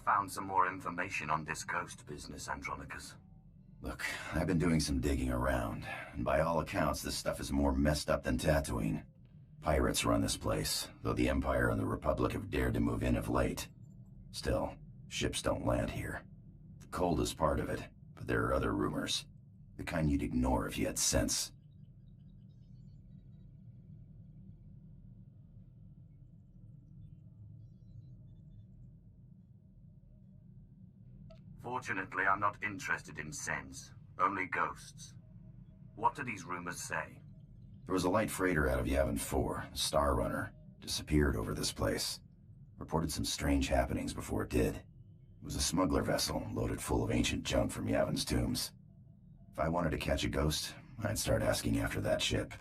found some more information on this ghost business, Andronicus? Look, I've been doing some digging around, and by all accounts, this stuff is more messed up than Tatooine. Pirates run this place, though the Empire and the Republic have dared to move in of late. Still, ships don't land here. The cold is part of it, but there are other rumors. The kind you'd ignore if you had sense. Fortunately, I'm not interested in sense, only ghosts. What do these rumors say? There was a light freighter out of Yavin 4, the Star Runner, disappeared over this place. Reported some strange happenings before it did. It was a smuggler vessel loaded full of ancient junk from Yavin's tombs. If I wanted to catch a ghost, I'd start asking after that ship.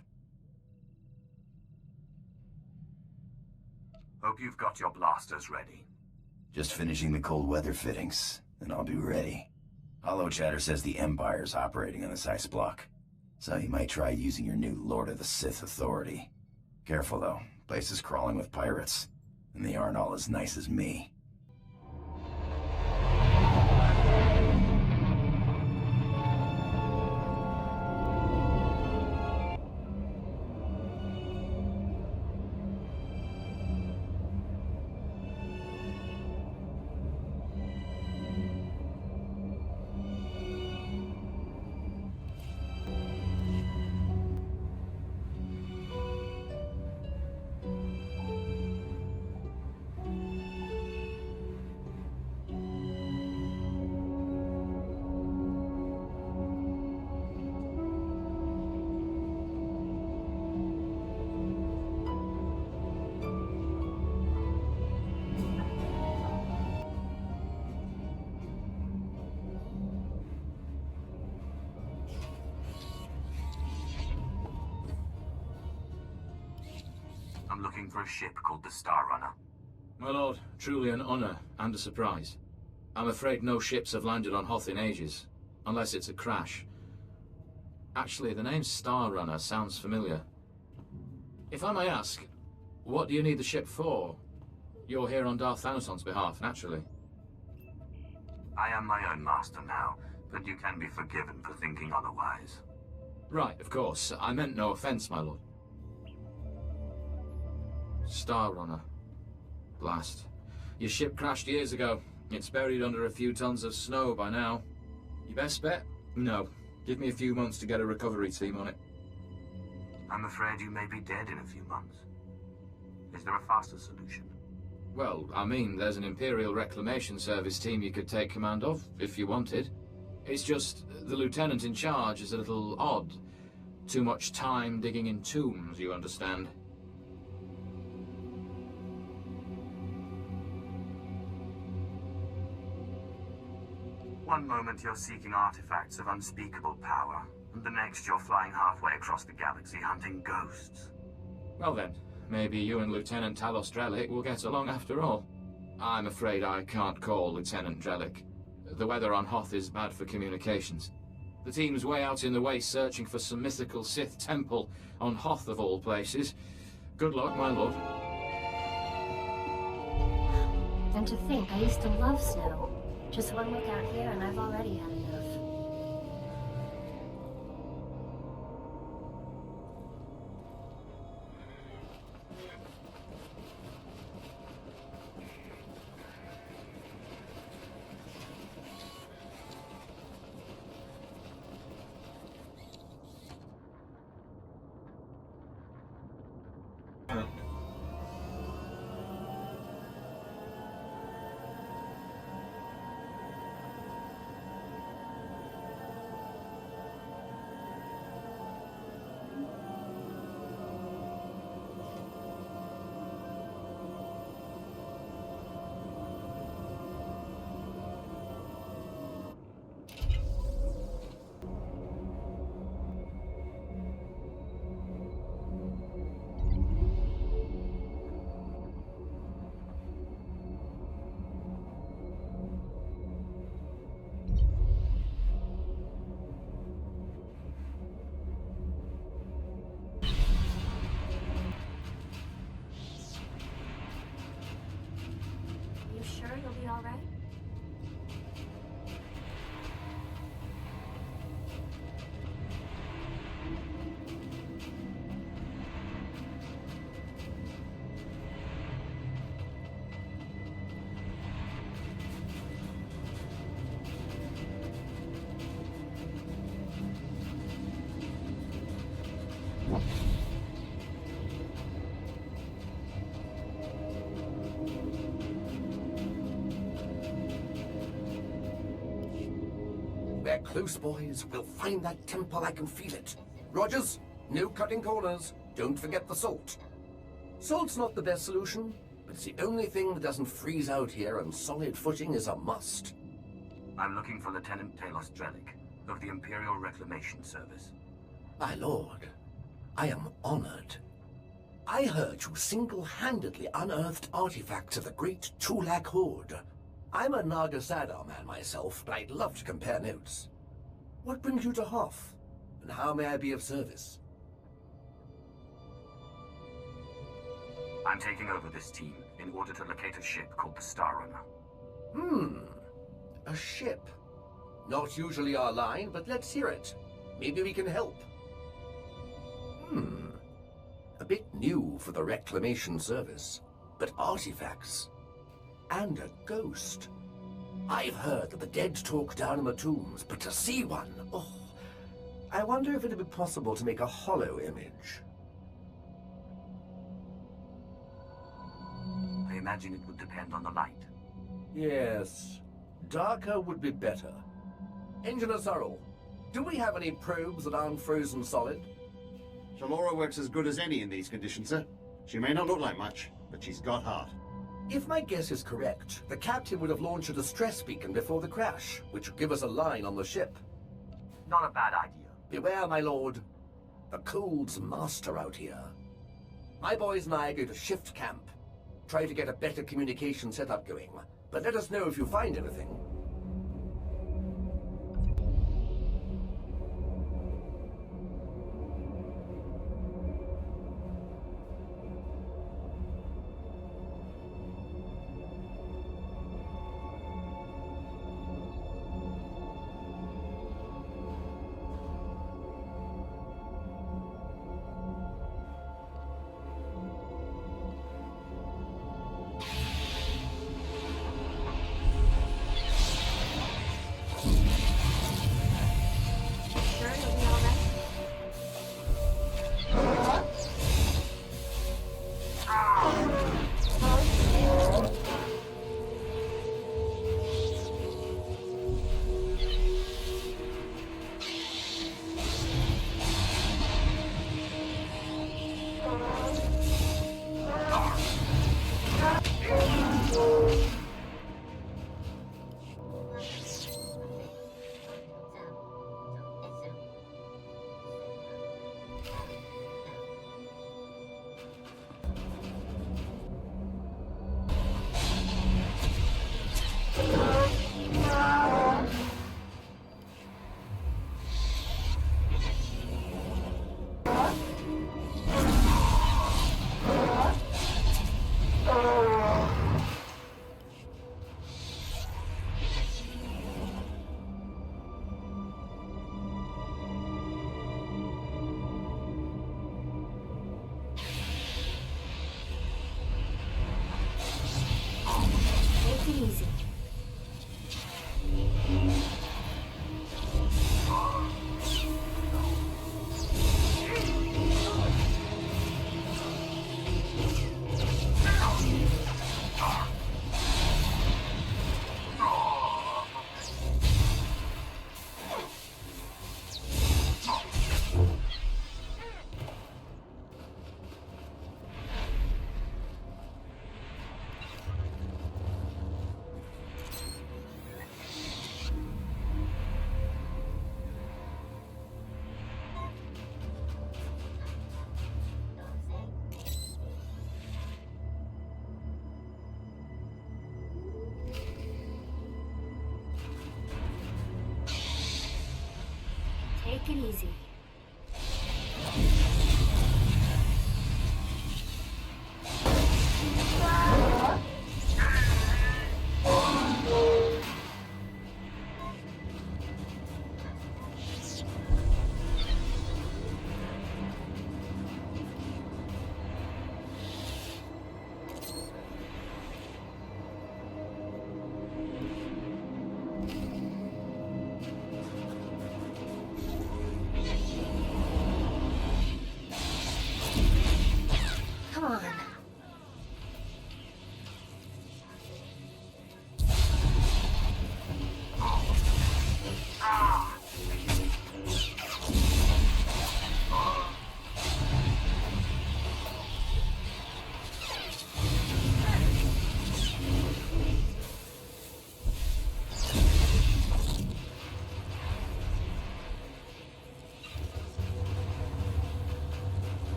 Hope you've got your blasters ready. Just finishing the cold weather fittings, then I'll be ready. Hollow Chatter says the Empire's operating on this ice block, so you might try using your new Lord of the Sith authority. Careful though, place is crawling with pirates, and they aren't all as nice as me. I'm looking for a ship called the Star Runner. My lord, truly an honor and a surprise. I'm afraid no ships have landed on Hoth in ages, unless it's a crash. Actually, the name Star Runner sounds familiar. If I may ask, what do you need the ship for? You're here on Darth Thanoson's behalf, naturally. I am my own master now, but you can be forgiven for thinking otherwise. Right, of course. I meant no offense, my lord. Star Runner. Blast. Your ship crashed years ago. It's buried under a few tons of snow by now. Your best bet? No. Give me a few months to get a recovery team on it. I'm afraid you may be dead in a few months. Is there a faster solution? Well, I mean, there's an Imperial Reclamation Service team you could take command of, if you wanted. It's just, the lieutenant in charge is a little odd. Too much time digging in tombs, you understand. One moment you're seeking artifacts of unspeakable power, and the next you're flying halfway across the galaxy hunting ghosts. Well then, maybe you and Lieutenant Talos Drellick will get along after all. I'm afraid I can't call Lieutenant Drellick. The weather on Hoth is bad for communications. The team's way out in the waste searching for some mythical Sith temple on Hoth of all places. Good luck, my lord. And to think, I used to love snow. Just one week out here and I've already had enough. You sure you'll be all right? We're close, boys. We'll find that temple. I can feel it. Rogers, no cutting corners. Don't forget the salt. Salt's not the best solution, but it's the only thing that doesn't freeze out here, and solid footing is a must. I'm looking for Lieutenant Talos Drellick of the Imperial Reclamation Service. My lord, I am honored. I heard you single-handedly unearthed artifacts of the great Tulak Horde. I'm a Naga Sadar man myself, but I'd love to compare notes. What brings you to Hoth, and how may I be of service? I'm taking over this team in order to locate a ship called the Star Runner. A ship. Not usually our line, but let's hear it. Maybe we can help. A bit new for the Reclamation Service, but artifacts. And a ghost. I've heard that the dead talk down in the tombs, but to see one, oh. I wonder if it'd be possible to make a hollow image. I imagine it would depend on the light. Yes. Darker would be better. Engineer Sorrel, do we have any probes that aren't frozen solid? Shalora works as good as any in these conditions, sir. She may not look like much, but she's got heart. If my guess is correct, the captain would have launched a distress beacon before the crash, which would give us a line on the ship. Not a bad idea. Beware, my lord. The cold's master out here. My boys and I go to shift camp. Try to get a better communication setup going, but let us know if you find anything. Take it easy.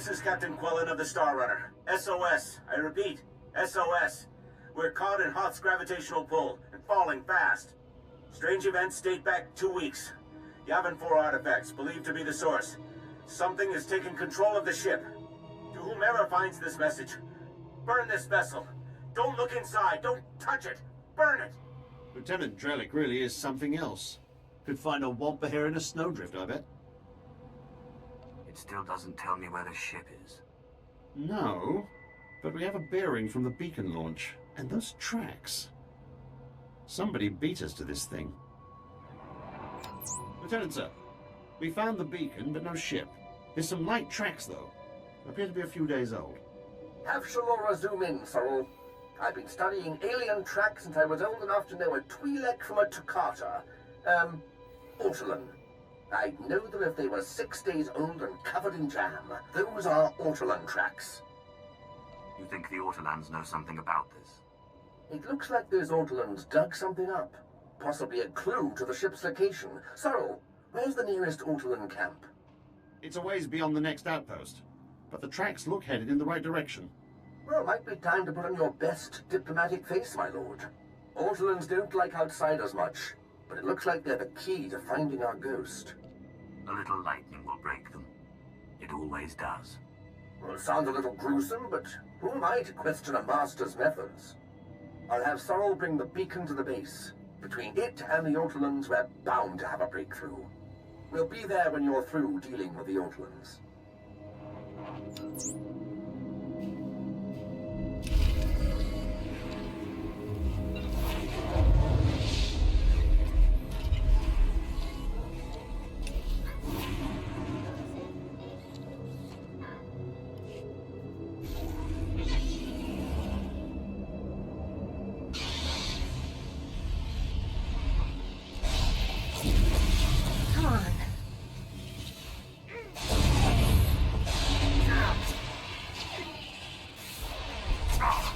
This is Captain Quellen of the Star Runner. SOS. I repeat, SOS. We're caught in Hoth's gravitational pull and falling fast. Strange events date back 2 weeks. Yavin 4 artifacts, believed to be the source. Something has taken control of the ship. To whomever finds this message, burn this vessel. Don't look inside. Don't touch it. Burn it. Lieutenant Drellick really is something else. Could find a wampa here in a snowdrift, I bet. It still doesn't tell me where the ship is. No, but we have a bearing from the beacon launch, and those tracks. Somebody beat us to this thing. Lieutenant, sir, we found the beacon, but no ship. There's some light tracks, though. Appear to be a few days old. Have Shalora zoom in, Sorrel. I've been studying alien tracks since I was old enough to know a Twi'lek from a Toccata. Ortolan. I'd know them if they were 6 days old and covered in jam. Those are Ortolan tracks. You think the Ortolans know something about this? It looks like those Ortolans dug something up. Possibly a clue to the ship's location. Sorrel, where's the nearest Ortolan camp? It's a ways beyond the next outpost, but the tracks look headed in the right direction. Well, might be time to put on your best diplomatic face, my lord. Ortolans don't like outsiders much, but it looks like they're the key to finding our ghost. A little lightning will break them. It always does. Well, it sounds a little gruesome, but who am I to question a master's methods? I'll have Sorrel bring the beacon to the base. Between it and the Ortolans, we're bound to have a breakthrough. We'll be there when you're through dealing with the Ortolans. Come on. Ah!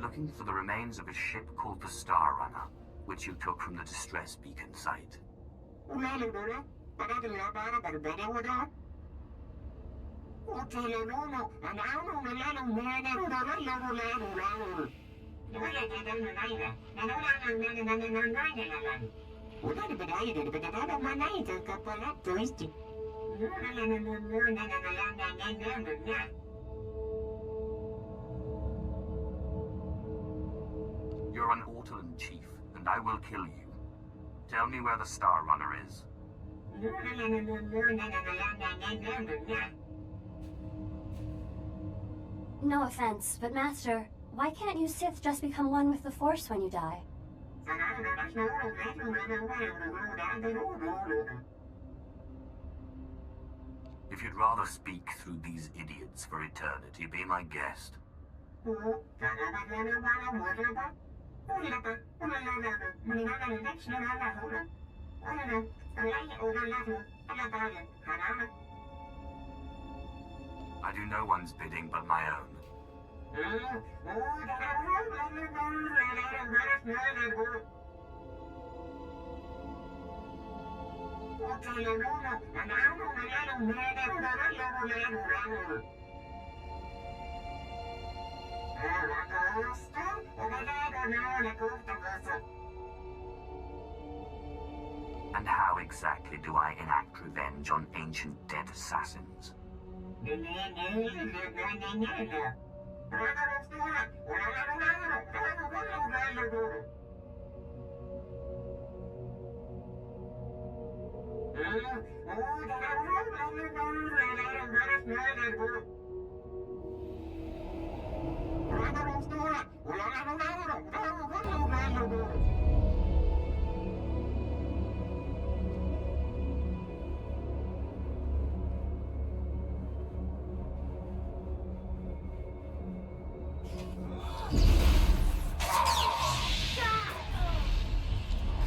looking for the remains of a ship called the Star Runner, which you took from the distress beacon site. You're an Ortolan chief, and I will kill you. Tell me where the Star Runner is. No offense, but Master, why can't you Sith just become one with the Force when you die? If you'd rather speak through these idiots for eternity, be my guest. I do no one's bidding but my own. And how exactly do I enact revenge on ancient dead assassins?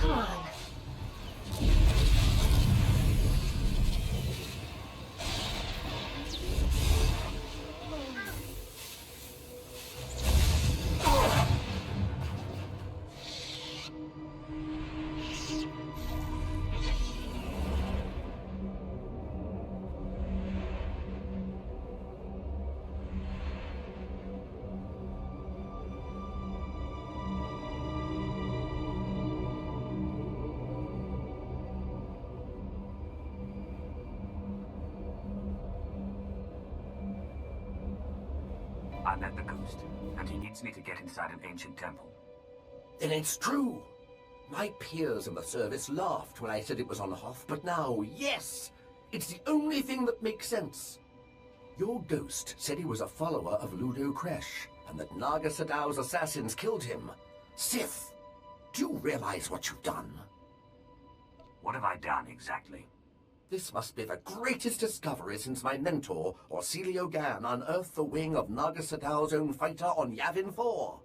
Come on. I met the Ghost, and he needs me to get inside an ancient temple. Then it's true. My peers in the service laughed when I said it was on Hoth, but now, yes! It's the only thing that makes sense. Your Ghost said he was a follower of Ludo Kresh, and that Naga Sadow's assassins killed him. Sith, do you realize what you've done? What have I done exactly? This must be the greatest discovery since my mentor, Orsilio Gan, unearthed the wing of Naga Sadow's own fighter on Yavin 4.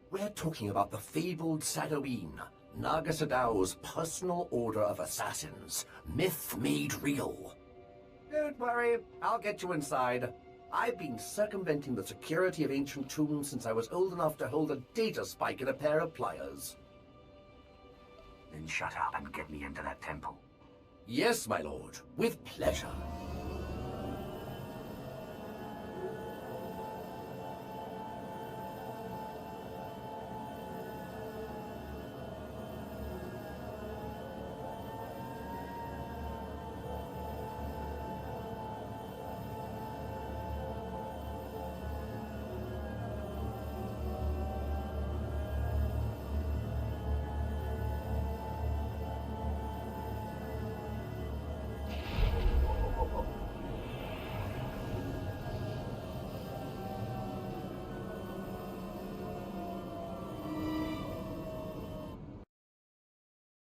We're talking about the fabled Sadoween, Naga Sadow's personal order of assassins, myth made real. Don't worry, I'll get you inside. I've been circumventing the security of ancient tombs since I was old enough to hold a data spike in a pair of pliers. Then shut up and get me into that temple. Yes, my lord, with pleasure.